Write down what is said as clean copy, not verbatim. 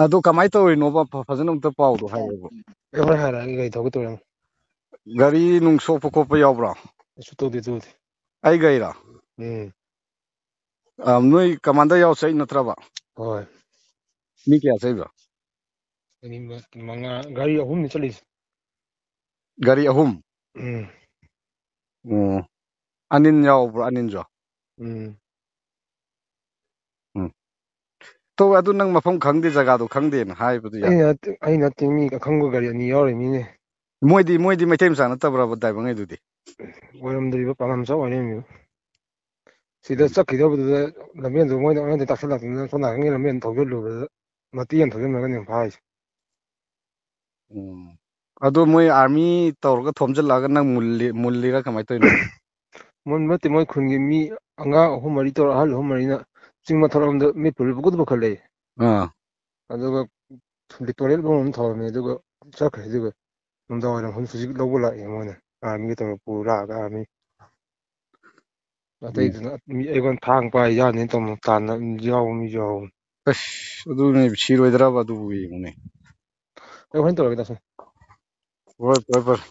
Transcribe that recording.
ꯑꯗꯨ ꯀꯃꯥꯏꯅ ꯇꯧꯔꯤꯅꯣꯕ ꯐꯖꯅ ꯑꯝꯇ ꯄꯥꯎꯗꯣ ꯍꯥꯏꯔꯛꯑꯣꯕ ꯑꯩ ꯍꯣꯔꯦꯟ ꯍꯥꯏꯔꯛꯑꯒꯦ ꯒꯥꯔꯤ ꯊꯧꯒꯦ ꯇꯧꯔꯤꯅꯣ ꯒꯥꯔꯤ ꯅꯨꯡ ꯁꯣꯛꯄ ꯈꯣꯠꯄ ꯌꯥꯎꯕ꯭ꯔꯣ ꯀꯩꯁꯨ ꯇꯧꯗꯦ ꯑꯩ ꯒꯥꯔꯤꯔꯣ ꯅꯣꯏ ꯀꯃꯥꯟꯗ ꯌꯥꯎ ꯆꯠꯂꯤ ꯅꯠꯇ꯭ꯔꯕ ꯍꯣꯏ ꯃꯤ ꯀꯌꯥ ꯆꯠꯂꯤꯕ ꯃꯉꯥ ꯒꯥꯔꯤ ꯑꯍꯨꯝꯅꯤ ꯆꯠꯂꯤꯁꯦ ꯒꯥꯔꯤ ꯑꯍꯨꯝ ꯎꯝ ꯑꯣ ꯑꯅꯤꯟ ꯌꯥꯎꯕ꯭ꯔꯣ ꯑꯅꯤꯟꯁꯨ ꯎꯝ ꯎꯝ ꯇꯧ ꯑꯗꯨ ꯅꯪ ꯃꯐꯝ ꯈꯪꯗꯦ ꯖꯒꯥꯗꯣ ꯈꯪꯗꯦꯅ ꯍꯥꯏꯕꯗꯨ ꯌꯥꯏ ꯑꯩ ꯅꯠꯇꯦ ꯃꯤ ꯑꯈꯪꯕ ꯒꯥꯔꯤ ꯑꯅꯤ ꯌꯥꯎꯔꯤꯃꯤꯅꯦ ꯃꯣꯏꯗꯤ ꯃꯩꯇꯩ ꯃꯆꯥ ꯅꯠꯇꯕ꯭ꯔꯕ ꯗ꯭ꯔꯥꯏꯚꯔꯉꯩꯗꯨꯗꯤ ꯑꯣꯏꯔꯝꯗ꯭ꯔꯤꯕ ꯄꯥꯉꯜ ꯃꯆꯥ ꯑꯣꯏꯔꯝꯃꯤꯕ ꯁꯤꯗ ꯎꯝ ꯆꯠꯈꯤꯗꯧꯕꯗꯨꯗ ꯂꯝꯕꯦꯟꯗꯣ ꯃꯣꯏꯅ ꯑꯩꯉꯣꯟꯗ ꯇꯥꯛꯁꯤꯜꯂꯛꯇꯅ ꯁꯣꯝ ꯅꯥꯀꯟꯒꯤ ꯂꯝꯕꯦꯟ ꯊꯧꯖꯤꯜꯂꯨꯕꯗ ꯃꯇꯦꯛ ꯑꯃ ꯊꯧꯖꯤꯟꯕꯒꯅꯦ ꯐꯥꯔꯤꯁꯦ ꯎꯝ ꯑꯗꯣ ꯃꯣꯏ ꯑꯥꯔꯃꯤ ꯇꯧꯔꯒ ꯊꯣꯝꯖꯤꯜꯂꯛꯑꯒ ꯅꯪ ꯃꯨꯜꯂꯤꯔꯥ ꯀꯃꯥꯏꯅ ꯇꯧꯔꯤꯅꯣ ꯃꯨꯟꯕ ꯅꯠꯇꯦ ꯃꯣꯏ ꯈꯨꯟꯒꯤ ꯃꯤ ꯑꯉꯥꯡ ꯑꯍꯨꯝ ꯃꯔꯤ ꯇꯧꯔ ꯑꯍꯜ ꯑꯍꯨꯝ ꯃꯔꯤꯅ ꯆꯤꯡ ꯃꯊꯛꯔꯣꯝꯗ ꯃꯤ ꯄꯨꯈꯠꯂꯛꯑꯦ ꯑꯥ ꯑꯗꯨꯒ ꯇꯣꯏꯂꯦꯠ ꯂꯣꯝ ꯑꯃ ꯊꯧꯔꯝꯃꯦ ꯑꯗꯨꯒ ꯆꯠꯈ꯭ꯔꯦ ꯑꯗꯨꯒ ꯅꯨꯡꯗꯥꯡꯋꯥꯏꯔꯝ ꯍꯧꯖꯤꯛ ꯂꯧꯕ ꯂꯥꯛꯑꯦ ꯃꯣꯏꯅ ꯑꯥꯔꯃꯤꯒ ꯇꯧꯔꯒ ꯄꯨꯔ ꯂꯥꯛꯑꯒ ꯑꯥꯔꯃꯤ ꯎꯝ ꯑꯇꯩꯗꯨꯅ ꯃꯤ ꯑꯩꯉꯣꯟꯗ ꯊꯥꯡ ꯄꯥꯏ ꯌꯥꯅꯤ ꯇꯧꯅ ꯇꯥꯟꯅ ꯌꯥꯎꯕ ꯃꯤꯁꯨ ꯌꯥꯎꯕꯅꯤ ꯑꯁ ꯑꯗꯨꯅꯦ ꯁꯤꯔꯣꯏꯗ꯭ꯔꯕ ꯑꯗꯨꯕꯨ ꯌꯦꯡꯉꯨꯅꯦ ꯑꯩ ꯍꯣꯔꯦꯟ ꯇꯧꯔꯒꯦ ꯗꯥ ꯍꯣꯏ ꯐꯔꯦ